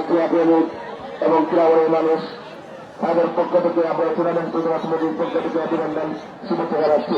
ক্রীড়াপ্রেমিক এবং ক্রীড়াবলীর মানুষ তাদের পক্ষ থেকে আমরা টুর্নামেন্ট পরিচালনা সমিতির পক্ষ থেকে অভিনন্দন শুভেচ্ছা জানাচ্ছি।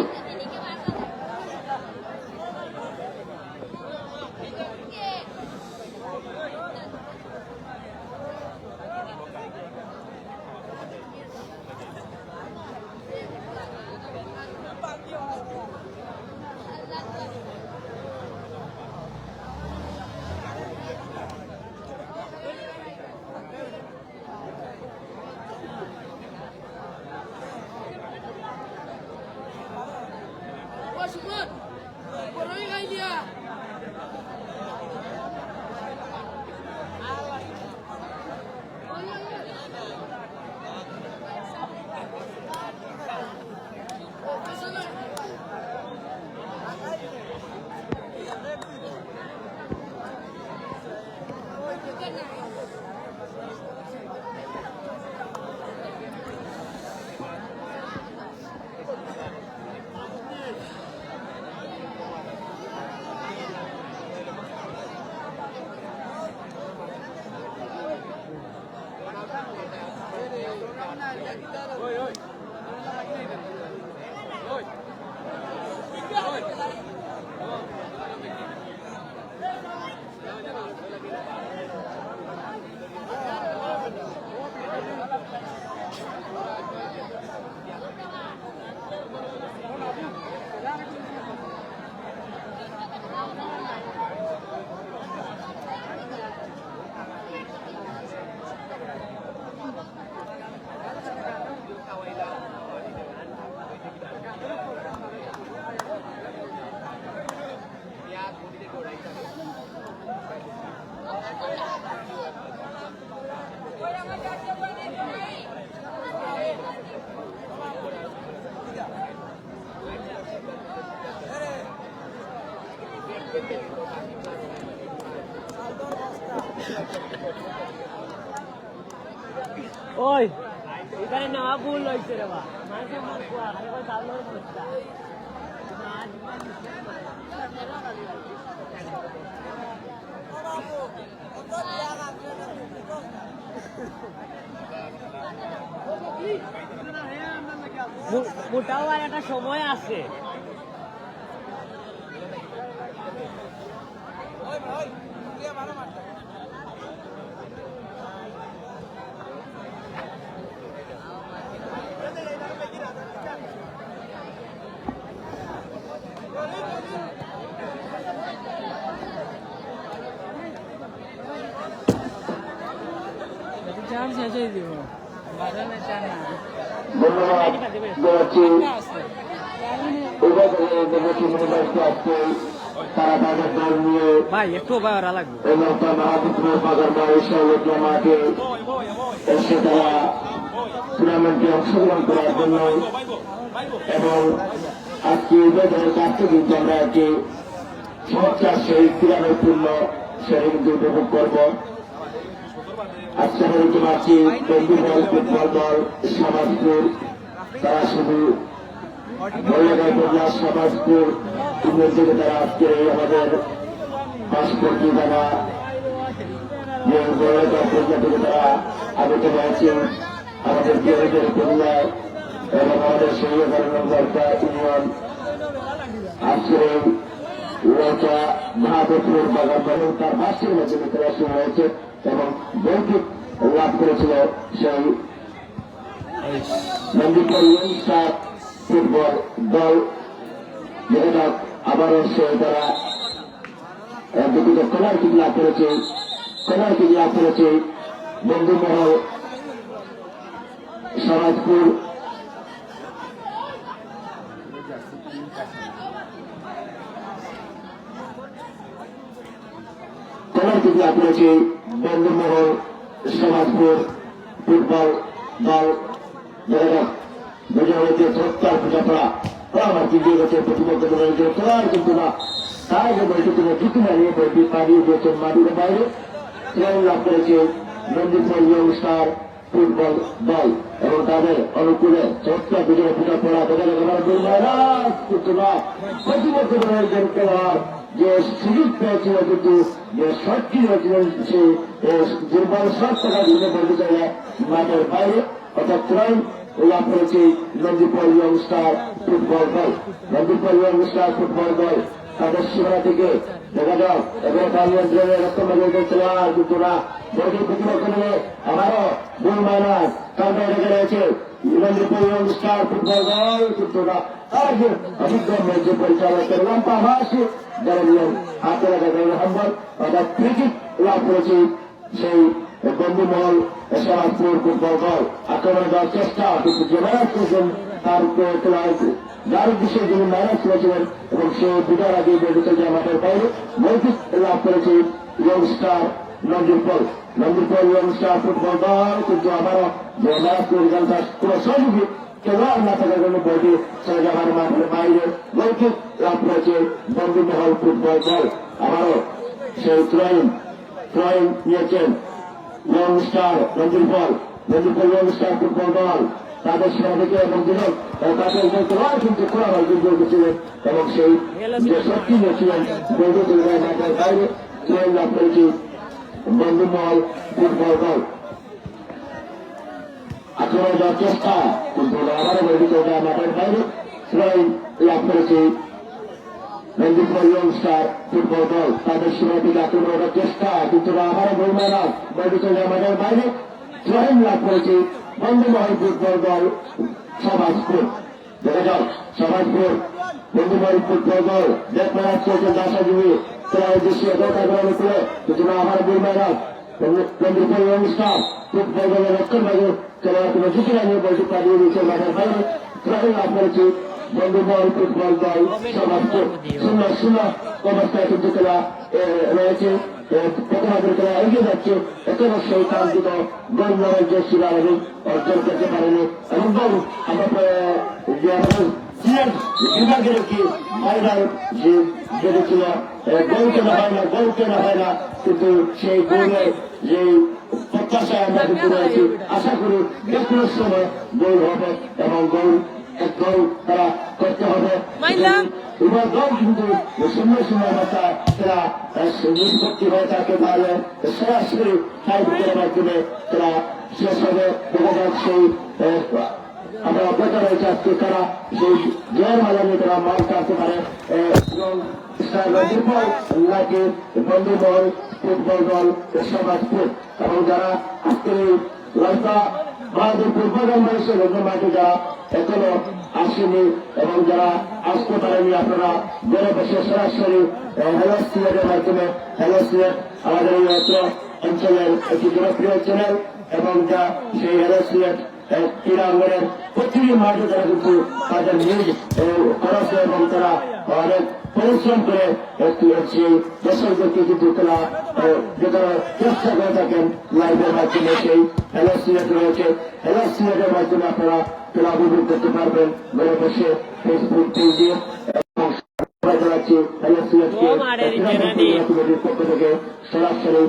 ওই এখানে নেওয়া ভুল হয়েছে রে বা মানুষ আমার কুয়া খালি দাঁড়ানোর চেষ্টা মোটাও আর একটা সময় আছে। চার শেষে দিব বাজারে চার না ভাই একটু বাড়া লাগবে মাঠে এসে তারা টুর্নামেন্টে অংশগ্রহণ করার জন্য এবং আজকে উভয় কাছে কিন্তু আমরা একটি চমৎকার সেই ক্রীড়ানৈপুণ্য সেটা কিন্তু উপভোগ করব। আজকে আমরা দেখতে পাচ্ছি বন্ধু দল ফুটবল দল সমাজপুর তারা শুধু সমাজপুর টিমের থেকে তারা আজকে আমাদের পাসপোর্ট তারা যে পর্যা থেকে তারা আগত হয়েছে আমাদের কেন্দ্রের পরিবার এবং আমাদের সৈন্য দরকার ইউনিয়ন আজকে রোচা মহাদেবপুর বাগান তার বার্ষিক ম্যাচে ভিতরে শুরু হয়েছে এবং বৈঠক লাভ করেছিল সেই মন্দিরপুর ইয়ংস্টার ফুটবল দল যেটা আবারও সে তারা দুটো কলার কিক লাভ করেছে বন্ধুমহল সমাজপুর কলার কিক লাভ করেছে বন্ধুমহল সমাজপুর ফুটবল দল যেটা বোঝা হয়েছে সত্তর পূজাপড়া আমার কিন্তু গেছে প্রতিপক্ষ খেলার কিন্তু না তার যে বলছে তুমি জিতে হারিয়ে বইটি পাড়িয়ে দিয়েছেন মাটির বাইরে ট্রেন লাভ করেছে মন্দিরপুর ইয়ংস্টার ফুটবল দল এবং তাদের অনুকূলে সত্তর পূজা পূজা পড়া দেখা যায় আমার কিন্তু না প্রতিপক্ষ খেলোয়াড় যে সুযোগ পেয়েছিল কিন্তু যে শটটি হয়েছিলেন সে দুর্বল শট টাকা দিতে বলতে চাইলে মাঠের বাইরে অর্থাৎ ত্রয় লাভ করেছে নন্দীপুর ইয়ং স্টার ফুটবল দল। নন্দীপুর ইয়ং স্টার ফুটবল দল তাদের সীমানা থেকে দেখা যাও এবার নিয়ন্ত্রণে রক্ষণ খেলোয়াড় কিন্তু না বলটি প্রতিপক্ষ নিয়ে আবারও গোল মাইনাস কাউন্টার রেখে রয়েছে নন্দীপুর ইয়ং স্টার ফুটবল দল কিন্তু না তার যে অভিজ্ঞ ম্যাচ পরিচালকের লম্বা ভাসে যারা নিয়ম হাতে রাখা গৌর হাম্বল অর্থাৎ ক্রিকেট লাভ করেছে সেই বন্ধুমহল সমাজপুর ফুটবল দল আক্রমণ দেওয়ার চেষ্টা কিন্তু যে মাইনাস করেছেন তার যার উদ্দেশ্যে যিনি মাইনাস করেছিলেন এবং সে বিদার আগে বেরিয়ে যায় মাঠের বাইরে মৌখিক লাভ করেছে young star Nandipur young star football দল কিন্তু আবারও যে মাইনাস করে তার কোন সহযোগী খেলোয়াড় না থাকার জন্য বলটি চলে যাবার মাঠের বাইরে মৌখিক লাভ করেছে বন্ধুমহল ফুটবল দল। আবারও সেই ত্রয়ন নিয়েছেন young star Nandipur young star football দল তাদের সেরা থেকে এবং দুজন তাদের খেলোয়াড় কিন্তু খোলাবার কিন্তু ছিলেন এবং সেই যে শক্তি নিয়েছিলেন মাঠের বাইরে ত্রয়ন লাভ করেছে বন্ধুমহল ফুটবল দল। আক্রমণ দেওয়ার চেষ্টা কিন্তু আবারও বৈদিক মাঠের বাইরে ত্রয়ন লাভ করেছে নন্দীপুর ইয়ং স্টার ফুটবল দল তাদের সীমা থেকে আক্রমণ করার চেষ্টা কিন্তু আবারও গোল মাইনাস বৈদিক মাঠের বাইরে ত্রয়ন লাভ করেছে বন্ধুমহল ফুটবল দল সমাজপুর। দেখা যাক সমাজপুর বন্ধুমহল ফুটবল দল দেখ মাইনাস করেছে দাসাজীবী খেলার উদ্দেশ্যে গ্রহণ করে কিন্তু আবার goal minus Nandipur young star football দলের রক্ষণ ভাগে খেলোয়াড় কোনো ঝুঁকি না নিয়ে বলটি পাঠিয়ে দিয়েছে মাঠের বাইরে ত্রয়ন লাভ করেছে বন্ধুমহল ফুটবল দল সমাজপুর। 0-0 অবস্থায় কিন্তু খেলা রয়েছে প্রথমাদের খেলা এগিয়ে যাচ্ছে এখনো সেই কাঙ্ক্ষিত গোল নেওয়ার যে শিলারী অর্জন করতে পারেনি এবং গোল আমরা বিভাগের কি ফাইনাল যেটি গোল কেনা হয় না কিন্তু সেই গোলের যে প্রত্যাশায় আমরা কিন্তু রয়েছি আশা করি যে কোনো সময় গোল হবে এবং গোল তারা করতে হবে এবার দল কিন্তু শূন্য অবস্থা তারা নিষ্পত্তি হয়ে থাকে তাহলে সরাসরি ফাইটের মাধ্যমে তারা শেষ হবে দেখা যাক সেই আমরা অপেক্ষা রয়েছে আজকে তারা সেই জয়ের মাঝে তারা মাল কাটতে পারে এবং বন্ধুমহল ফুটবল দল সমাজপুর এবং যারা আজকে লঙ্কা বাহাদুরপুর বাগান রয়েছে মাঠে যারা এখনো আসেনি এবং যারা আসতে পারেনি আপনারা ঘরে বসে সরাসরি হ্যালো সিলেটের মাধ্যমে হ্যালো সিলেট আমাদের এই অঞ্চলের একটি জনপ্রিয় চ্যানেল এবং যা সেই হ্যালো সিলেট ক্রীড়াঙ্গনের প্রতিটি মাঠে তারা কিন্তু তাদের নিউজ করেছে এবং তারা অনেক পরিশ্রম করে সেই দর্শকদেরকে কিন্তু তারা যেটা চেষ্টা করে থাকেন লাইভের মাধ্যমে সেই হ্যালো সিলেট রয়েছে হ্যালো সিলেটের মাধ্যমে আপনারা খেলা উপভোগ করতে পারবেন ঘরে বসে ফেসবুক পেজে পক্ষ থেকে সরাসরি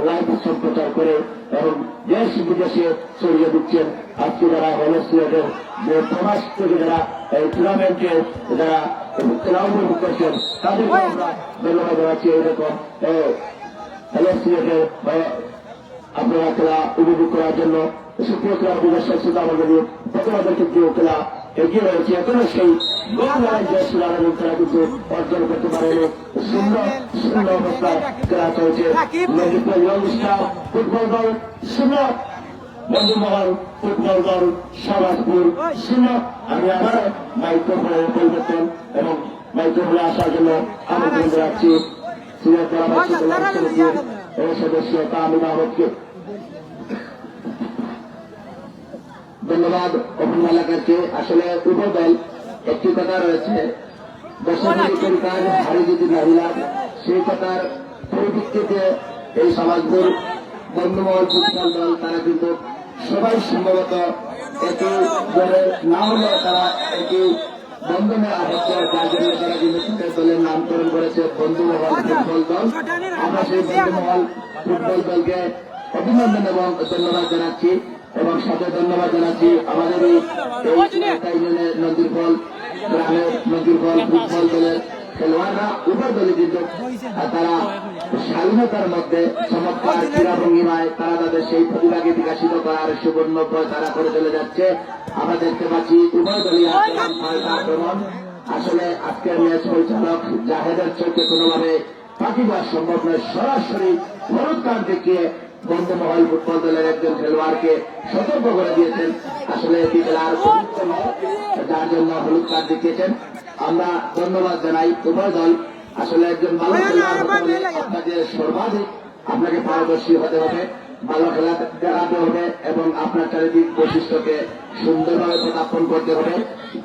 লাইভ সম্প্রচার করে এবং দেশ বিদেশে ছড়িয়ে দিচ্ছেন আজকে যারা হ্যালো সিলেটের যে প্রবাস থেকে যারা এই টুর্নামেন্টে যারা খেলা উপভোগ করছেন তাদেরকে আমরা ধন্যবাদ জানাচ্ছি এইরকম হ্যালো সিলেটের আপনারা খেলা উপভোগ করার জন্য সুপ্রিয় খেলা দর্শক শ্রোতা আমাদের প্রথমাদের ক্ষেত্রেও খেলা এগিয়ে রয়েছে এখনো সেই খেলা কিন্তু অর্জন করতে পারেনি শূন্য অবস্থায় খেলা চলছে নন্দীপুর ইয়ং স্টার ফুটবল দল 0 বন্ধুমহল ফুটবল দল সমাজপুর 0। আমি আবার মাইক্রোফোনের পরিবর্তন এবং মাইক্রোফোনে আসার জন্য আমন্ত্রণ জানাচ্ছি সিলেট সদস্য তামিল আহমদকে। ধন্যবাদ অপূর্ণ এলাকাকে। আসলে উভয় দল একটি কথা রয়েছে দর্শকের হারি যদি নাহিলাম সেই কথার পরিপ্রেক্ষিতে এই সমাজপুর বন্ধুমহল ফুটবল দল তারা কিন্তু সবাই সম্ভবত একই দলে না হলেও তারা একই বন্ধনে আবদ্ধ যার জন্য তারা কিন্তু দলের নামকরণ করেছে বন্ধুমহল ফুটবল দল। আমরা সেই বন্ধুমহল ফুটবল দলকে অভিনন্দন এবং ধন্যবাদ জানাচ্ছি এবং সাথে ধন্যবাদ জানাচ্ছি আমাদের এই নন্দীরফল গ্রামের নন্দীরফল ফুটবল দলের খেলোয়াড়রা উভয় দলই কিন্তু তারা স্বাধীনতার মধ্যে চমৎকার ক্রীড়া ভঙ্গিমায় তারা তাদের সেই প্রতিভাকে বিকাশিত করার সুবর্ণ তারা করে চলে যাচ্ছে। আমরা দেখতে পাচ্ছি উভয় দলই আক্রমণ। আসলে আজকের ম্যাচ পরিচালক জাহেদের চোখে কোনোভাবে ফাঁকি দেওয়া সম্ভব নয়। সরাসরি হলুদ কার্ড দেখিয়ে বন্ধুমহল ফুটবল দলের একজন খেলোয়াড়কে সতর্ক করে দিয়েছেন। আসলে এটি খেলার উপযুক্ত নয়, যার জন্য হলুদ কার্ড দেখিয়েছেন। আমরা ধন্যবাদ জানাই উভয় দল। আসলে একজন ভালো খেলোয়াড় আপনাকে সর্বাধিক আপনাকে পারদর্শী হতে হবে, ভালো খেলা দেখাতে হবে এবং আপনার চারিদিক বৈশিষ্ট্যকে সুন্দরভাবে প্রস্থাপন করতে হবে।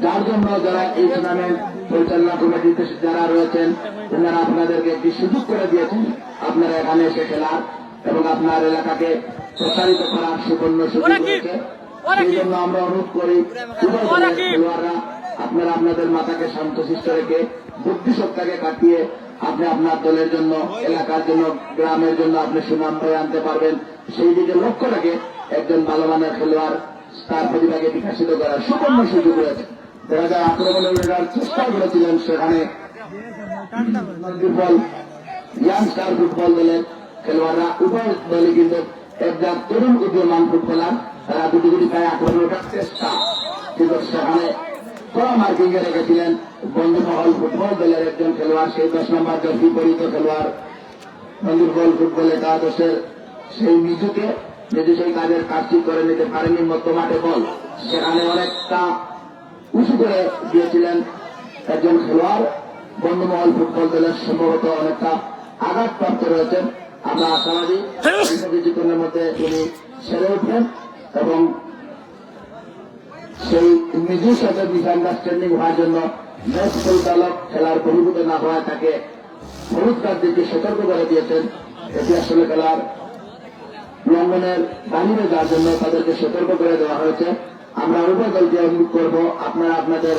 যার জন্য যারা এই টুর্নামেন্ট পরিচালনা কমিটিতে যারা রয়েছেন ওনারা আপনাদেরকে একটি সুযোগ করে দিয়েছেন আপনারা এখানে এসে খেলার এবং আপনার এলাকাকে প্রসারিত করার সুবর্ণ সুযোগ রয়েছে। সেই জন্য আমরা অনুরোধ করি খেলোয়াড়রা আপনারা আপনাদের মাথাকে শান্তশিষ্ট রেখে বুদ্ধিসত্তাকে কাটিয়ে আপনি আপনার দলের জন্য, এলাকার জন্য, গ্রামের জন্য আপনি সুনাম বয়ে আনতে পারবেন। সেই দিকে লক্ষ্য রেখে একজন ভালো মানের খেলোয়াড় তার প্রতিভাকে বিকাশিত করার সুবর্ণ সুযোগ রয়েছে। দেখা যায় আক্রমণের চেষ্টা করেছিলেন সেখানে ফুটবল ইয়াংস্টার ফুটবল দলের খেলোয়াড়রা উভয় দলই কিন্তু একজন তরুণ উদীয়মান ফুটবলার। তারা গুটি গুটি পায়ে আক্রমণ করার চেষ্টা, কিন্তু সেখানে কড়া মার্কিং এ রেখেছিলেন বন্ধুমহল ফুটবল দলের একজন খেলোয়াড়, সেই 10 নম্বর জার্সি পরিহিত খেলোয়াড় বন্ধুমহল ফুটবল একাদশের সেই নিজুকে যদি সেই কাজের কাজটি করে নিতে পারেনি মধ্য মাঠে বল সেখানে অনেকটা উঁচু করে দিয়েছিলেন একজন খেলোয়াড় বন্ধুমহল ফুটবল দলের। সম্ভবত অনেকটা আঘাতপ্রাপ্ত রয়েছেন। আমরা আশাবাদী কিছুক্ষণের মধ্যে তিনি সেরে উঠবেন এবং সেই নিজের সাথে মিসআন্ডারস্ট্যান্ডিং হওয়ার জন্য ম্যাচ পরিচালক খেলার পরিভূত না হওয়ায় তাকে হলুদ কার্ড দিকে সতর্ক করে দিয়েছেন। এটি আসলে খেলার লঙ্ঘনের বাহিরে যাওয়ার জন্য তাদেরকে সতর্ক করে দেওয়া হয়েছে। আমরা উভয় দলকে অনুরোধ করব আপনারা আপনাদের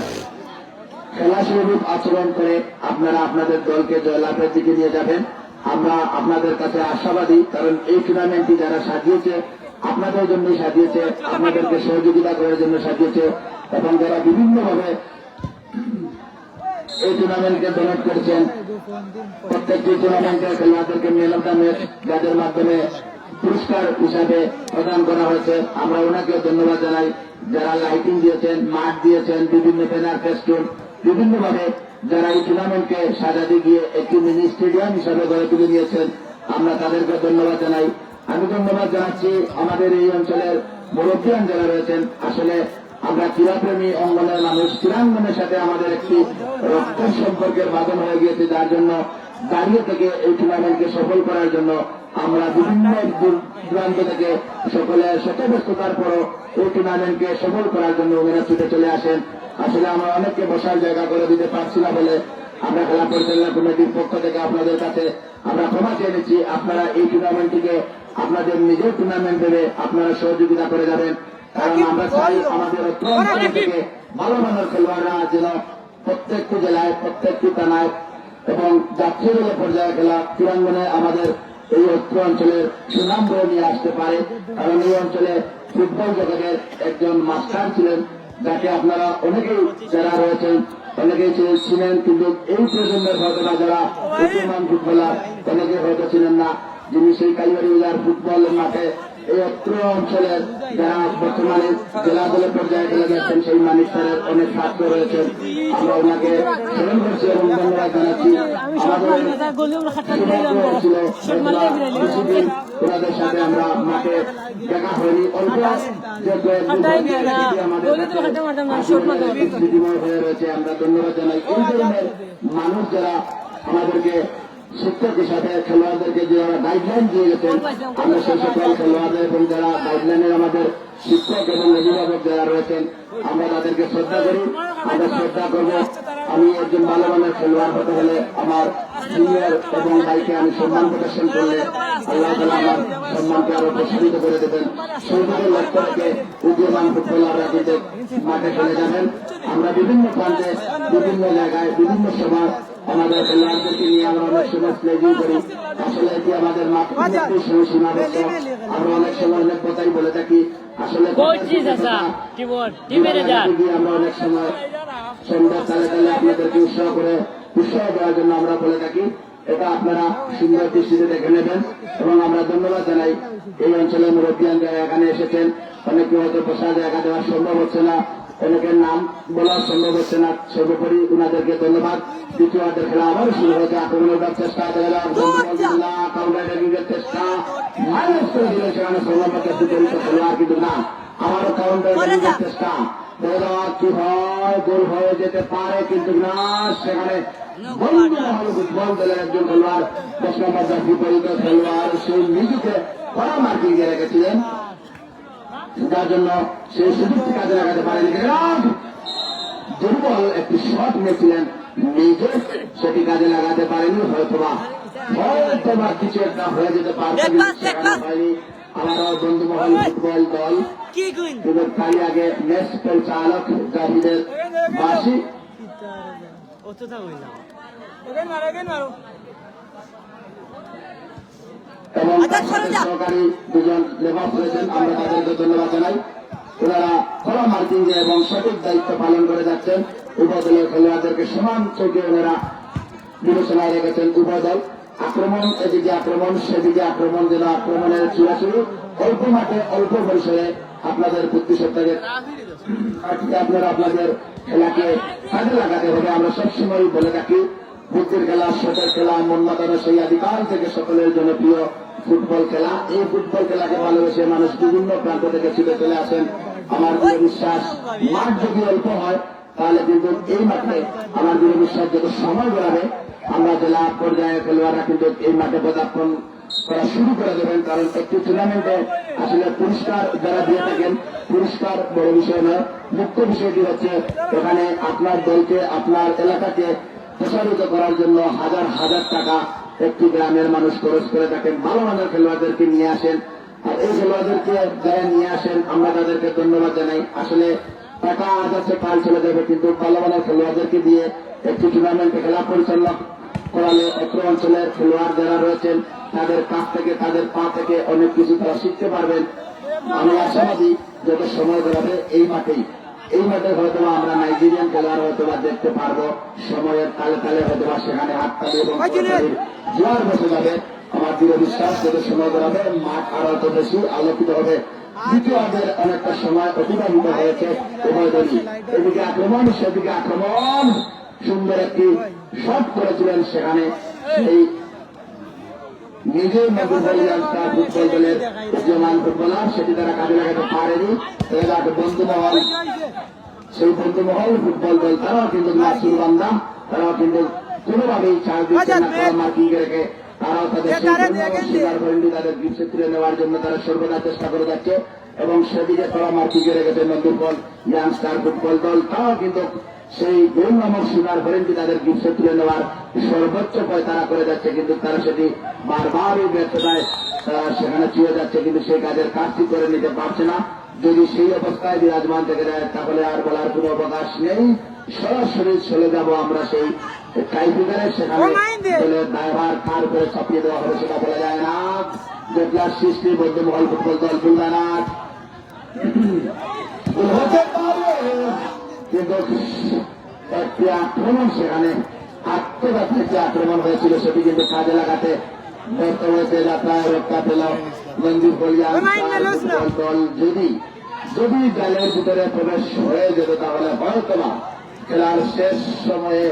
খেলা স্বরূপ আচরণ করে আপনারা আপনাদের দলকে জয়লাভের দিকে নিয়ে যাবেন। আমরা আপনাদের কাছে আশাবাদী, কারণ এই টুর্নামেন্টটি যারা সাজিয়েছে আপনাদের জন্য সাজিয়েছে, আপনাদেরকে সহযোগিতা করার জন্য সাজিয়েছে এবং যারা বিভিন্নভাবে এই টুর্নামেন্টকে ডোনেট করেছেন প্রত্যেকটি টুর্নামেন্টের খেলোয়াড়দেরকে ম্যান অব দ্য ম্যাচ যাদের মাধ্যমে পুরস্কার হিসাবে প্রদান করা হয়েছে। আমরা ওনাকেও ধন্যবাদ জানাই যারা লাইটিং দিয়েছেন, মাঠ দিয়েছেন, বিভিন্ন ব্যানার ফেস্টুন বিভিন্নভাবে যারা এই টুর্নামেন্টকে সাজাতে গিয়ে একটি মিনি স্টেডিয়াম হিসাবে গড়ে তুলে নিয়েছেন। আমরা তাদেরকে ধন্যবাদ জানাই। আমি ধন্যবাদ জানাচ্ছি আমাদের এই অঞ্চলের মুরব্বিয়ান যারা রয়েছেন। আসলে আমরা ক্রীড়াপ্রেমী অঙ্গনের মানুষ, ক্রীড়াঙ্গনের সাথে আমাদের একটি রক্তের সম্পর্কের বাঁধন হয়ে গিয়েছে, যার জন্য দাঁড়িয়ে থেকে এই টুর্নামেন্টকে সফল করার জন্য আমরা বিভিন্ন দূর দূরান্ত থেকে সকলের শত ব্যস্ততার পরও এই টুর্নামেন্টকে সফল করার জন্য ওনারা ছুটে চলে আসেন। আসলে আমরা অনেককে বসার জায়গা করে দিতে পারছি না বলে আমরা খেলা পরিচালনা কমিটির পক্ষ থেকে আপনাদের কাছে আমরা ক্ষমা চেয়ে নিচ্ছি। আপনারা এই টুর্নামেন্টটিকে আপনাদের নিজের টুর্নামেন্ট ভেবে আপনারা সহযোগিতা করে যাবেন, কারণ আমরা চাই আমাদের অঞ্চল থেকে ভালো মানের খেলোয়াড়রা যেন প্রত্যেকটি জেলায়, প্রত্যেকটি থানায় এবং জাতীয় দলের পর্যায়ে খেলা ক্রীড়াঙ্গনে আমাদের এই অত্র অঞ্চলের সুনাম বয়ে নিয়ে আসতে পারে। কারণ এই অঞ্চলে ফুটবল জগতের একজন মাস্টার ছিলেন, যাকে আপনারা অনেকেই যারা রয়েছেন অনেকেই ছিলেন, কিন্তু এই প্রজন্মের হয়তো না যারা উদীয়মান ফুটবলার অনেকে হয়তো ছিলেন না, যিনি সেই কালীবাড়ি বাজার ফুটবলের মাঠে এই অত্র অঞ্চলের যারা বর্তমানে জেলা দলের পর্যায়ে খেলে যাচ্ছেন সেই মানিক স্যারের অনেক ছাত্র রয়েছেন। আমরা ওনাকে স্মরণ করছি এবং ধন্যবাদ জানাচ্ছি। ওনাদের সাথে আমরা মাঠে দেখা হয়নি, অল্প স্মৃতিময় হয়ে রয়েছে। আমরা ধন্যবাদ জানাই এই ধরনের মানুষ যারা আমাদেরকে শিক্ষক হিসাবে খেলোয়াড়দেরকে যে গাইডলাইন দিয়ে গেছেন, আমরা সেই সকল খেলোয়াড়দের এবং যারা গাইডলাইনের আমাদের শিক্ষক এবং অভিভাবক যারা রয়েছেন আমরা তাদেরকে শ্রদ্ধা করি, আমরা শ্রদ্ধা করব। আমি একজন ভালো মানের খেলোয়াড় হতে হলে আমার সিনিয়র এবং ভাইকে আমি সম্মান প্রদর্শন করলে আল্লাহ তাআলা আমার সম্মানকে আরো প্রসারিত করে দেবেন। সেই দিকে লক্ষ্য রেখে উদীয়মান ফুটবলাররা কিন্তু মাঠে চলে যাবেন। আমরা বিভিন্ন প্রান্তে, বিভিন্ন জায়গায়, বিভিন্ন সময় আমাদের খেলোয়াড়দেরকে নিয়ে আমরা অনেক সময় স্লেজিং করি। আসলে এটি আমাদের মাঠে সীমাবদ্ধ। আমরা অনেক সময় অনেক কথাই বলে থাকি। আসলে আমরা অনেক সময় সন্ধ্যা তালে তালে আপনাদেরকে উৎসাহ করে উৎসাহ দেওয়ার জন্য আমরা বলে থাকি। এটা আপনারা সুন্দর দৃষ্টিতে দেখে নেবেন এবং আমরা ধন্যবাদ জানাই এই অঞ্চলের মুরব্বীয়ান যারা এখানে এসেছেন। অনেকে হয়তো বসা জায়গা দেওয়া সম্ভব হচ্ছে না, অনেকের নাম বলা সম্ভব হচ্ছে না, সর্বোপরি ওনাদেরকে ধন্যবাদ। দ্বিতীয়বার খেলা আবার শুরু হয়েছে, আক্রমণের চেষ্টা কাউন্টারের চেষ্টা মাইনাস করে দিলে সেখানে সংগ্রামকে বিপরীত খেলোয়াড় কিন্তু না, আবারও কাউন্টারের চেষ্টা কি হয়, গোল হয়ে যেতে পারে কিন্তু না, সেখানে ফুটবল দলের একজন খেলোয়াড় 10 নম্বর বিপরীত খেলোয়াড় সেই নিজেকে কড়া মার্কিং দিয়ে রেখেছিলেন, যার জন্য সেই সুযোগটি কাজে লাগাতে পারেনি। দুর্বল একটি শট নিয়েছিলেন নিজে, সেটি কাজে লাগাতে পারেনি, হয়তোবা কিছু একটা হয়ে যেতে পারত। আমারও বন্ধুমহল ফুটবল দল তারই আগে ম্যাচ পরিচালক জাহিদের বাসী এবং সহকারী দুজন লেবার করেছেন, আমরা তাদেরকে ধন্যবাদ জানাই। ওনারা খোলা মার্কিং এবং সঠিক দায়িত্ব পালন করে যাচ্ছেন। উভয় দলের খেলোয়াড়দেরকে সমান চোখে ওনারা বিবেচনায় রেখেছেন। উভয় দল আক্রমণ, এদিকে আক্রমণ সেদিকে আক্রমণ, যেন আক্রমণের চুরাচুরি অল্প মাঠে অল্প পরিসরে আপনাদের বুদ্ধিসত্তাকে আপনারা আপনাদের খেলাকে কাজে লাগাতে হবে। আমরা সবসময় বলে থাকি বুদ্ধির খেলা, শটের খেলা, মন মাতানো সেই আদিকাল থেকে সকলের জনপ্রিয় ফুটবল খেলা। এই ফুটবল খেলাকে ভালোবেসে মানুষ বিভিন্ন প্রান্ত থেকে ছুটে চলে আসেন। আমার দৃঢ় বিশ্বাস মাঠ যদি অল্প হয় তাহলে কিন্তু এই মাঠে আমার দৃঢ় বিশ্বাস যত সময় বেড়াবে আমরা জেলা পর্যায়ে খেলোয়াড়রা কিন্তু এই মাঠে পদার্পণ করা শুরু করে দেবেন। কারণ একটি টুর্নামেন্টে আসলে পুরস্কার যারা দিয়ে থাকেন, পুরস্কার বড় বিষয় নয়, মুখ্য বিষয়টি হচ্ছে এখানে আপনার দলকে আপনার এলাকাকে প্রসারিত করার জন্য হাজার হাজার টাকা একটি গ্রামের মানুষ খরচ করে থাকেন। ভালো মানের খেলোয়াড়দেরকে নিয়ে আসেন, আর এই খেলোয়াড়দেরকে যারা নিয়ে আসেন আমরা তাদেরকে ধন্যবাদ জানাই। আসলে টাকা আজ আছে কাল চলে যাবে, কিন্তু ভালো মানের খেলোয়াড়দেরকে দিয়ে একটি টুর্নামেন্টে খেলা পরিচালনা করালে অত্র অঞ্চলের খেলোয়াড় যারা রয়েছেন তাদের কাছ থেকে তাদের পা থেকে অনেক কিছু তারা শিখতে পারবেন। আমি আশাবাদী যত সময় বেড়াবে এই মাঠে হয়তোবা আমরা নাইজেরিয়ান খেলোয়াড় হয়তোবা দেখতে পারবো। সময়ের তালে তালে হয়তোবা সেখানে হাততালি এবং জোয়ার বসে যাবে। আমার দৃঢ় বিশ্বাস যত সময় বেড়াবে মাঠ আরো অত বেশি আলোকিত হবে। দ্বিতীয়দের অনেকটা সময় অতিবাহিত হয়েছে উভয় দলই, এদিকে আক্রমণ সেদিকে আক্রমণ, সুন্দর একটি শট করেছিলেন সেখানে এই নিজের ফুটবল দলের উদীয়মান ফুটবলার, সেটি তারা কাজে লাগাতে পারেনি। বন্ধুমহল, সেই বন্ধুমহল ফুটবল দল তারাও কিন্তু নাসির বান্দা, তারাও কিন্তু কোনোভাবেই ছাড় দিচ্ছে না মার্কিং রেখে। তারাও তাদের তাদের গ্রিপসে তুলে নেওয়ার জন্য তারা সর্বদা চেষ্টা করে যাচ্ছে এবং সেদিকে তারা মার্কিং রেখেছে নন্দুরপল ইয়াংস্টার ফুটবল দল, তারাও কিন্তু সেই গোল নামক সীমার ভরেন্টি তাদের গ্রিপসে তুলে নেওয়ার সর্বোচ্চ ভয় তারা করে যাচ্ছে, কিন্তু তারা সেটি বারবারই ব্যর্থতায় সেখানে চুয়ে যাচ্ছে, কিন্তু সেই কাজের কাজটি করে নিতে পারছে না। যদি সেই অবস্থায় বিরাজমান থেকে যায় তাহলে আর বলার কোনো অবকাশ নেই। সরাসরি চলে যাব আমরা সেই টাইব্রেকারে, সেখানে দলের ড্রাইভার কার করে চাপিয়ে দেওয়া হবে সেটা বলা যায় না। জেলার সৃষ্টি বদ্ধমহল ফুটবল দল ফুলদানাথ কিন্তু একটি আক্রমণ সেখানে আত্মঘাতী একটি আক্রমণ হয়েছিল, সেটি কিন্তু কাজে লাগাতে ব্যর্থ হয়েছে। যাত্রায় রক্ষা পেল মঞ্জুর বলিয়ান দল। যদি জালের ভিতরে প্রবেশ হয়ে যেত তাহলে হয়তো না খেলার শেষ সময়ে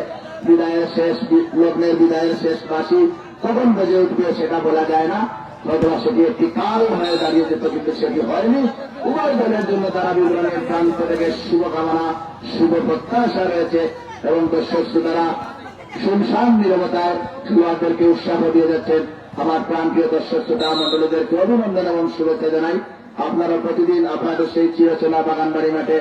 লগ্নের বিদায়ের শেষ বাসি কখন বেজে উঠবে সেটা বলা যায় না। হয়তো সেটি একটি কাল হয়ে দাঁড়িয়ে যেত, কিন্তু সেটি হয়নি। উভয় দলের জন্য তারা বিবরণের প্রান্ত থেকে শুভকামনা শুভ প্রত্যাশা রয়েছে এবং দর্শক শ্রোতারা শুনশান নীরবতায় খেলোয়াড়দেরকে উৎসাহ দিয়ে যাচ্ছেন। আমার প্রাণপ্রিয় দর্শক শ্রোতা মন্ডলীদেরকে অভিনন্দন এবং শুভেচ্ছা জানাই। আপনারা প্রতিদিন আপনাদের সেই চিরচেনা বাগানবাড়ি মাঠে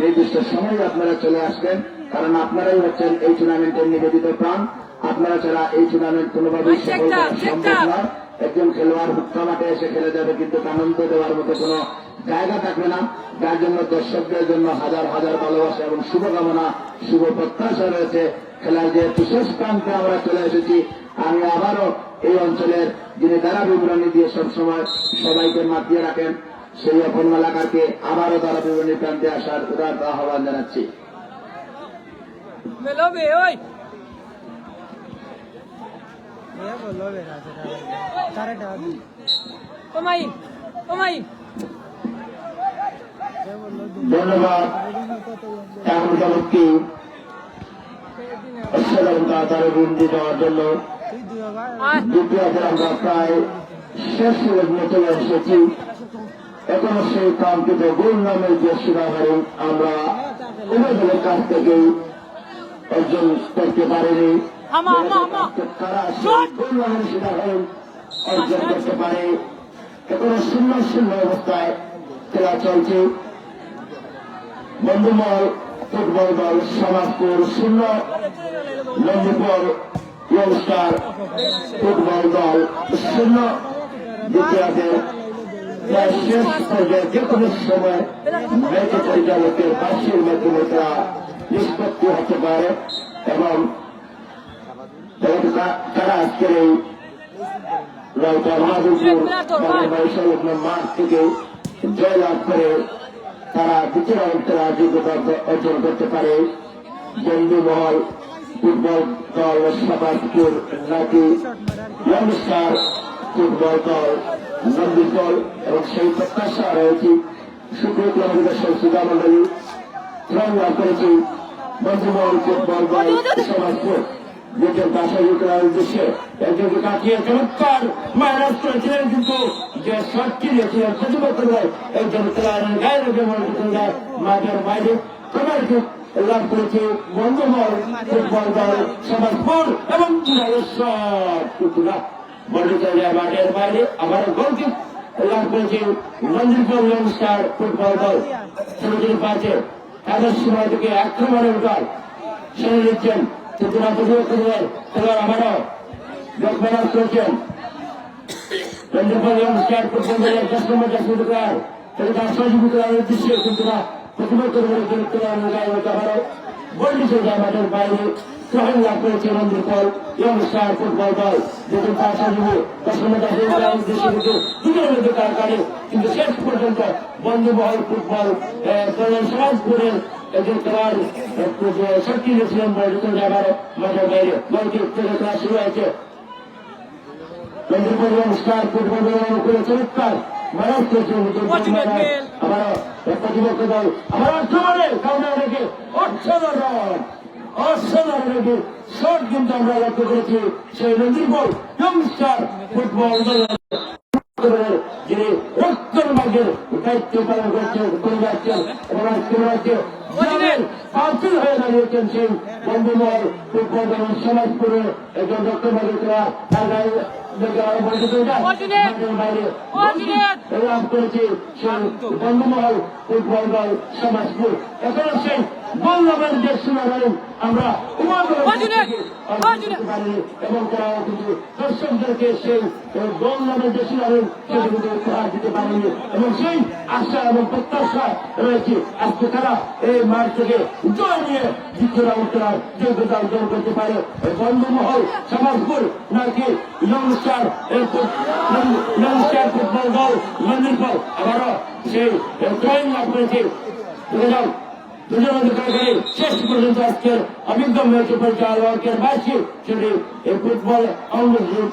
নির্দিষ্ট সময় আপনারা চলে আসবেন, কারণ আপনারাই হচ্ছেন এই টুর্নামেন্টের নিবেদিত প্রাণ। আপনারা ছাড়া এই টুর্নামেন্ট কোনোভাবেই সফল করা সম্ভব নয়। একজন খেলোয়াড় মুক্ত মাঠে এসে খেলে যাবে, কিন্তু আনন্দ দেওয়ার মতো কোনো জায়গা থাকবে না, যার জন্য দর্শকদের জন্য হাজার হাজার ভালোবাসা এবং শুভকামনা শুভ প্রত্যাশা রয়েছে। খেলার যে বিশেষ প্রান্তে আমরা চলে এসেছি, আমি আবারও এই অঞ্চলের যিনি দ্বারা বিবরণী দিয়ে সবসময় সবাইকে মাতিয়ে রাখেন সেই অপন মালাকারকে আবারও দ্বারা বিবরণী প্রান্তে আসার উদারতা আহ্বান জানাচ্ছি। ধন্যবাদ এমনকি অসাধারণতা তারা বৃদ্ধি দেওয়ার জন্য দ্বিতীয়তে আমরা প্রায় শেষ লগ্নে চলে এসেছি। এখনো সেই কাঙ্ক্ষিত গোল নামের যে শিরাহারি আমরা উভয় দলের কাছ থেকেই অর্জন করতে পারেনি। তারা সেই গোল নামের শিরাহারি অর্জন করতে পারে। এখনো শূন্য শূন্য অবস্থায় খেলা চলছে। বন্ধুমহল ফুটবল দল সমাজপুর 0, নন্দীপুর ইয়ংস্টার ফুটবল দল 0। দ্বিতীয়ার্ধে শেষ পর্যায়ে যে কোনো সময় ম্যাচ পরিচালকের বাসের মাধ্যমে তারা নিষ্পত্তি হতে পারে এবং তারা আজকের এই সংলগ্ন মাঠ থেকে জয়লাভ করে তারা দ্বিতীয় রাউন্ডে যোগ্যতা অর্জন করতে পারে। বন্ধুমহল ফুটবল দল সমাজপুর নাকি ইয়ংস্টার ফুটবল দল নন্দীপুর এবং সেই প্রত্যাশা রয়েছে। সুপ্রিয় সুবিধা মন্ডলী লাভ করেছি বন্ধুমহল ফুটবল দল সমাজপুর যেটা বাসায় করার উদ্দেশ্যে একজনকে কাটিয়ে চমৎকার মাইনাস করেছিলেন, কিন্তু যে শটটি দিয়েছিলেন প্রতিপক্ষ একজন খেলোয়াড়ের গায়ে রেখে মাঠের বাইরে পেনাল্টি লাভ করেছে বন্ধুমহল ফুটবল দল সমাজপুর এবং বলতে চলে যায় মাঠের বাইরে। আবার গোলকিক লাভ করেছে নন্দীপুর ইয়ংস্টার ফুটবল দল। ছোট পাচ্ছে তাদের সময় থেকে আক্রমণের দল সেরে নিচ্ছেন, কিন্তু না খেলোয়াড় আবারও ব্যাক করেছেন নন্দীপুর ইয়ংস্টার ফুটবল দলের 10 নম্বর জাতীয় খেলোয়াড় তার সহযোগী করার উদ্দেশ্যে, কিন্তু না প্রতিপক্ষ আবারও বলটি চলে যায় মাঠের বাইরে। গ্রহণ লাভ করেছে নন্দীপুর ইয়ংস্টার ফুটবল দল, যেহেতু তার সহযোগী 10 নম্বর জাতীয় খেলার উদ্দেশ্যে কিন্তু দুটোর মধ্যে তার কারে, কিন্তু শেষ পর্যন্ত বন্ধুমহল ফুটবল সমাজপুরের একজন খেলোয়াড় শক্তি দিয়েছিলেন আবারও মাঠের বাইরে। বলটি খেলা শুরু হয়েছে নন্দীপুর ইয়ংস্টার ফুটবল দল করে চমৎকার মারাজ করেছে আবারও প্রতিপক্ষ দল আবার আক্রমণে কাউন্টার রেখে অসাধারণ রেখে শট কিন্তু আমরা লক্ষ্য করেছি সেই নন্দীপুর ইয়ংস্টার ফুটবল দল যিনি রক্ষণ মার্গের দায়িত্ব পালন করছেন করে যাচ্ছেন এবং আজকে বাতিল হয়ে দাঁড়িয়েছেন সেই বন্ধুমহল ফুটবল দল সমাজপুরের একজন রক্ষণ মার্গের খেলা তার গায়ে লাভ করেছে বন্ধুমহল ফুটবল দল সমাজপুর। এখন সেই গোল লাভের যে সীমারেন আমরা এবং তারা কিন্তু দর্শকদেরকে সেই গোল লাভের যে সীমারেন সেটা কিন্তু উপহার দিতে পারেনি এবং সেই আশা এবং প্রত্যাশা রয়েছে আজকে তারা এই মাঠ থেকে জয় নিয়ে দ্বিতীয় রাউন্ড খেলার যোগ্যতা অর্জন করতে পারে। বন্ধুমহল সমাজপুর নাকি ইয়ংস্টার ফুটবল দল নন্দীপুর আবারও সেই ড্রয়িং লাভ করেছে। শেষ পর্যন্ত আজকের অভিজ্ঞ ম্যাচ পরিচালকের বাসী সেটি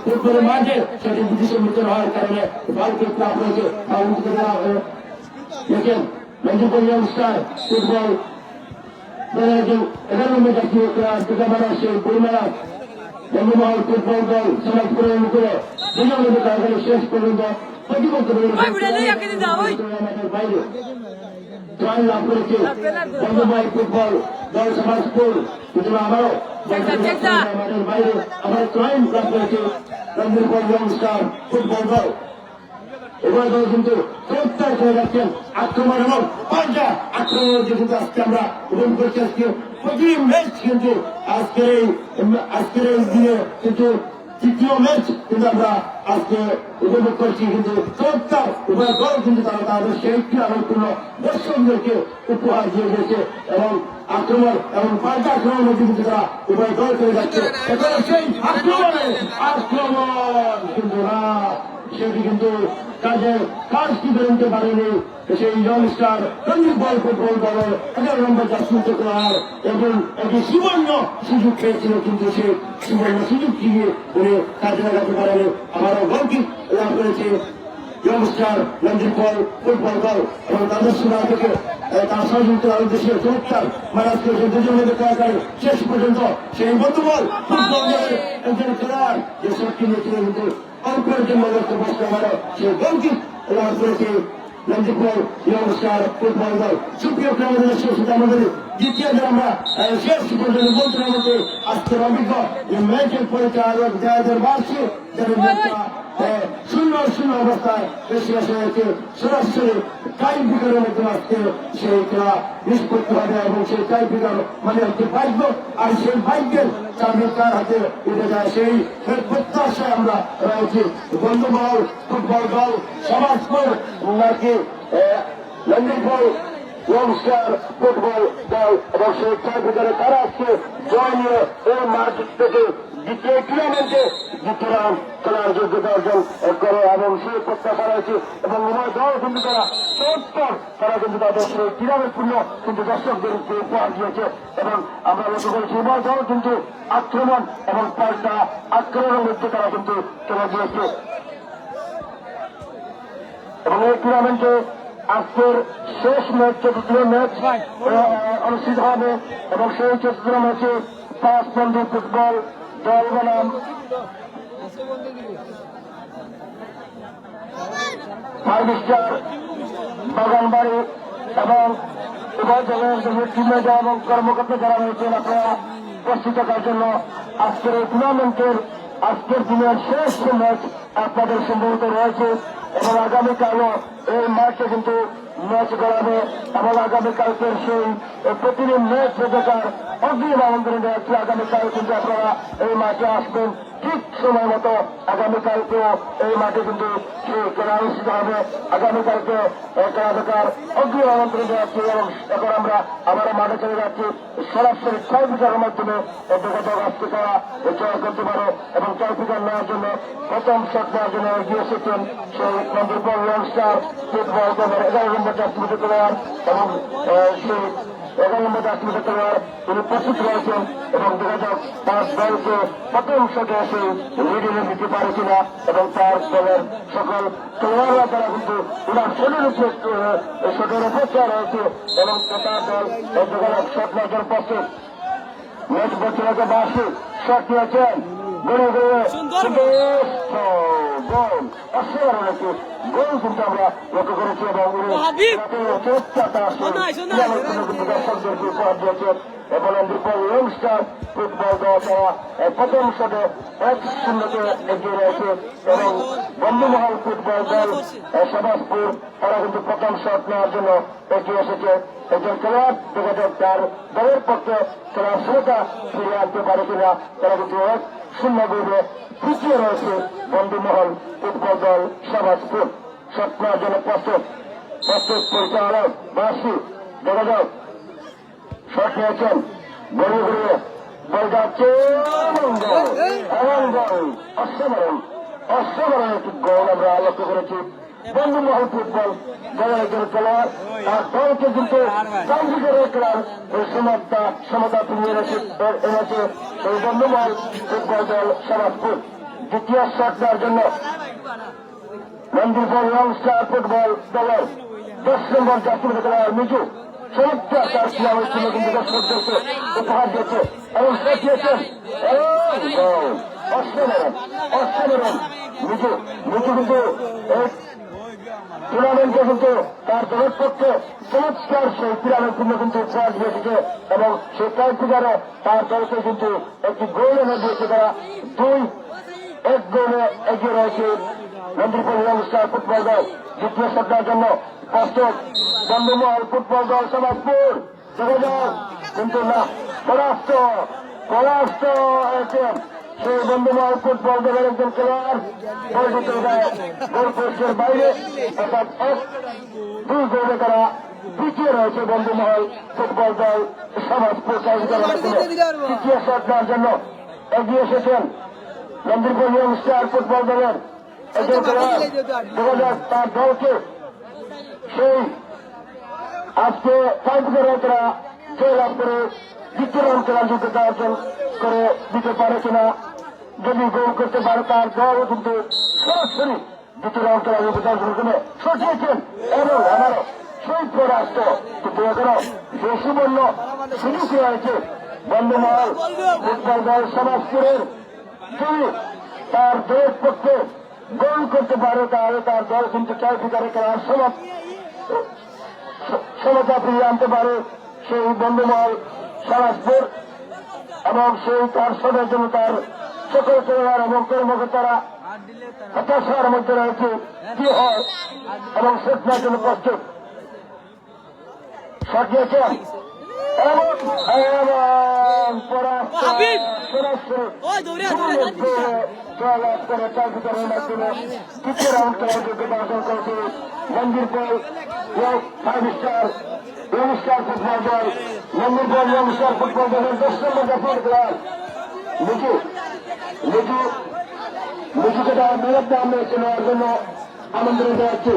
ফুটবলের মাঝে সেটি বিধিসম্মত হওয়ার কারণে ভারতীয় ক্লাব রয়েছে দেখেন নন্দীপুর ইয়ংস্টার ফুটবল 11 নম্বর জাতীয় ক্লাব সেই বইমেলা বন্ধুমহল ফুটবল দল সমাজপুরের মুখে শেষ পর্যন্ত প্রতিপক্ষ বাইরে জয় লাভ করেছে বন্ধুমহল ফুটবল দল সমাজপুর, কিন্তু আবারও মাঠের বাইরে আবার জয় লাভ করেছে নন্দীপুর ইয়ংস্টার ফুটবল দল। এবার দল কিন্তু চমৎকার করে যাচ্ছেন আক্রমণ এবং পাল্টা আক্রমণের যে কিন্তু আজকে আমরা উপভোগ করছি। আজকে প্রতি ম্যাচ কিন্তু আজকের এই দিনে কিন্তু তৃতীয় ম্যাচ কিন্তু আমরা আজকে উপভোগ করছি, কিন্তু চমৎকার উভয় দল কিন্তু তারা তাদের সেই আনন্দপূর্ণ দর্শকদেরকে উপহার দিয়ে দিয়েছে এবং আক্রমণ এবং পাল্টা আক্রমণের মধ্যে কিন্তু তারা উভয় দল করে যাচ্ছে। সেই আক্রমণ কিন্তু না সেটি কিন্তু কাজটি বেরোতে পারেনি সেই ইয়ং স্টার রঞ্জিত বল ফুটবল দলের 11 নম্বর জাতীয় খেলোয়াড় এবং একটি সুবর্ণ সুযোগ পেয়েছিল, কিন্তু সে সুবর্ণ সুযোগ দিয়ে উনি কাজে লাগাতে পারেনি। আবারও গোলকিক লাভ করেছে ইয়ং স্টার রঞ্জিত বল ফুটবল দল এবং তাদের সুরা থেকে তার সহযোগিতা দেশের চমৎকার ম্যানেজ করেছে দুজনের খেলাকার শেষ পর্যন্ত সেই বন্ধুবল ফুটবল দলের একজন খেলোয়াড় যে শক্তি নিয়েছিলেন, কিন্তু অল্পের জন্য লক্ষ্য বসতে পারে সে গোলকিক লাভ করেছে রঞ্জিত বল ইয়ং স্টার ফুটবল দল। সুপ্রিয় খেলোয়াড়দের শেষ আমাদের দ্বিতীয় যে আমরা শেষ পর্যন্ত বলছিলাম যে আজকের অভিজ্ঞ যে ম্যাচের পরিচালক যাদের বাড়ছে যাদের শূন্য অবস্থায় বেশি আসা হয়েছে সরাসরি টাই ব্রেকারের মধ্যে আজকে সেই খেলা নিষ্পত্তি হবে এবং সেই টাই ব্রেকার মানে হচ্ছে ভাগ্য, আর সেই ভাগ্যের চাবি কার হাতে উঠে যায় সেই প্রত্যাশায় আমরা রয়েছি। বন্ধুমহল ফুটবল দল সমাজপুর নাকি রঞ্জিত বল ইয়ং স্টার ফুটবল দল এবং সেই টাই ব্রেকারে তারা আজকে জয় নিয়ে এই মাঠ থেকে দ্বিতীয় টুর্নামেন্টে দ্বিতীয় রাউন্ড খেলার যোগ্যতা অর্জন করে এবং সেই প্রত্যাশা রয়েছে এবং উভয় দল কিন্তু তারা কিন্তু তাদের সেই ক্রীড়াপূর্ণ কিন্তু দর্শকদেরকে উপহার দিয়েছে এবং আমরা লক্ষ্য করেছি উভয় দল কিন্তু আক্রমণ এবং পাল্টা আক্রমণের মধ্যে তারা কিন্তু খেলা দিয়েছে এবং এই টুর্নামেন্টে আজকের শেষ ম্যাচ চতুর্থ ম্যাচ অনুষ্ঠিত হবে এবং সেই চতুর্থ ম্যাচে 5 বন্ধু ফুটবল দল বনাম ফাইভ-স্টার বাগানবাড়ি এবং উভয় দলের টিম মেজার এবং কর্মকর্তা যারা রয়েছেন আপনারা উপস্থিত থাকার জন্য আজকের এই টুর্নামেন্টের আজকের দিনের শেষ ম্যাচ আপনাদের সম্ভবত রয়েছে এবং আগামীকালও এই মাঠে কিন্তু ম্যাচ গড়াবে এবং আগামীকালকের সেই প্রতিদিন ম্যাচ দেখার অগ্রিম আমন্ত্রণ দেওয়াচ্ছি। আগামীকাল কিন্তু আপনারা এই মাঠে আসবেন ঠিক সময় মতো। আগামীকালকেও এই মাঠে কিন্তু সেই খেলা অনুষ্ঠিত হবে। আগামীকালকে খেলা দেখার অগ্রিম আমন্ত্রণ দেওয়াচ্ছি এবং এখন আমরা আবারও মাঠে চলে যাচ্ছি সরাসরি ট্রাইফিকারের মাধ্যমে যোগাযোগ আজকে তারা জয় করতে পারে এবং ট্রাইফিকার নেওয়ার জন্য প্রথম শট নেওয়ার জন্য এগিয়ে এসেছেন সেই বন্ধুবল ইয়ং স্টার ফুটবল দলের 11 নম্বর জাতীয় খেলোয়াড় এবং সেই 11 নম্বর জাতীয় খেলোয়াড় তিনি প্রস্তুত রয়েছেন এবং দেখা যাক তার দলকে প্রথম শটে এসে লিডিংয়ে দিতে পারে কিনা এবং তার দলের সকল খেলোয়াড়রা তারা কিন্তু ওনার শরীর শটের অপেক্ষা রয়েছে এবং তার দল দেখা যাক শট নেওয়ার জন্য প্রস্তুত। ম্যাচ বছরকে 82 শট নিয়েছেন গড়ে গোল অসাধারণ একটি গোল কিন্তু আমরা লক্ষ্য করেছি এবং দর্শকদেরকে উপহার দিয়েছেন এবং ইয়ং স্টার ফুটবল দল তারা প্রথম শটে 1-0 এগিয়ে রয়েছে এবং বন্ধুমহল ফুটবল দল সমাজপুর তারা কিন্তু প্রথম শট নেওয়ার জন্য এগিয়ে এসেছে। একজন খেলোয়াড় দেখা যাক তার দলের পক্ষে খেলার শ্রোতা ফিরে আনতে পারে কিনা। তারা কিন্তু 1-0 গোলে পিছিয়ে রয়েছে বন্ধুমহল ফুটবল দল সমাজপুর। শট নেওয়ার জন্য প্রস্তুত পরিচালক বাসী দেখা যাক শট নিয়েছেন গড়িয়ে গড়িয়ে বল যাচ্ছে এমন গোল অসাধারণ একটি গোল আমরা লক্ষ্য করেছি। বন্ধুমহল ফুটবল দলের একজন খেলোয়াড় তার দলকে কিন্তু ট্রাইফিকারের খেলার সমতা ফিরিয়ে এনেছে সেই বন্ধুমহল ফুটবল দল সমাজপুর। দ্বিতীয় শট নেওয়ার জন্য রঞ্জিত বল ইয়ং স্টার ফুটবল দলের 10 নম্বর জাতীয় খেলোয়াড় মিজু চমৎকার তার খেলা হয়েছিল কিন্তু দর্শকদেরকে উপহার দিয়েছে এবং দেখিয়েছেন অসাধারণ মিজু কিন্তু এই টুর্নামেন্টে কিন্তু তার দলের পক্ষে চমৎকার সেই ক্রীড়ানৈপুণ্য কিন্তু উপহার দিয়েছে এবং সেই ট্রাইফিকারে তার দলকে কিন্তু একটি গোল এনে দিয়েছে। তারা 2-1 গোলে এগিয়ে রয়েছে রঞ্জিত ইয়ং স্টার ফুটবল দল। দ্বিতীয় শটটার জন্য প্রস্তুত বন্ধুমহল ফুটবল দল সমাজপুর দেখা যাক কিন্তু না পরাস্ত হয়েছেন সেই বন্ধুমহল ফুটবল দলের একজন খেলোয়াড় পরিচিত গোল পোস্টের বাইরে অর্থাৎ 1-2 গোলে তারা পিছিয়ে রয়েছে বন্ধুমহল ফুটবল দল সমাজপুর। তৃতীয় শট নেওয়ার জন্য এগিয়ে এসেছেন রঞ্জিত ইয়ং স্টার ফুটবল দলের একজন খেলোয়াড় দেখা যাক তার দলকে সেই আজকে টাইব্রেকাররা জয়লাভ করে দ্বিতীয় রাউন্ড খেলার যোগ্যতা অর্জন করে দিতে পারে কিনা। যদি গোল করতে পারে তার দলও কিন্তু সরাসরি দ্বিতীয় রাউন্ড খেলার যোগ্যতা অর্জন করে সঠিয়েছেন এবং আমারও সেই পরাস্ত কিন্তু এখনো যে সুবর্ণ সুযোগ রয়েছে বন্ধুমহল ফুটবল দল সমাজপুরের যদি তার দলের পক্ষে গোল করতে পারে তাহলে তার দল কিন্তু টাইব্রেকারে খেলার সমতা ফিরিয়ে আনতে পারে সেই বন্ধুমহল সমাজপুর এবং সেই তার সদের জন্য তার সকল খেলোয়াড় এবং কর্মকর্তারা হতাশার মধ্যে রয়েছে কি হয় এবং শেষ ম্যাচের প্রস্তুত সরিয়েছেন এবং জয়লাভ করে টাইব্রেকারের মাধ্যমে তৃতীয় রাউন্ড খেলার যোগ্যতা অর্জন করেছে মন্দিরপুর ফাইভ স্টার ফুটবল দল। মন্দিরপুর স্টার ফুটবল দলের 10 নম্বর জাতীয় খেলোয়াড় লিচুকে তার বিরুদ্ধে আমরা নেওয়ার জন্য আমন্ত্রণ দেওয়া হচ্ছে।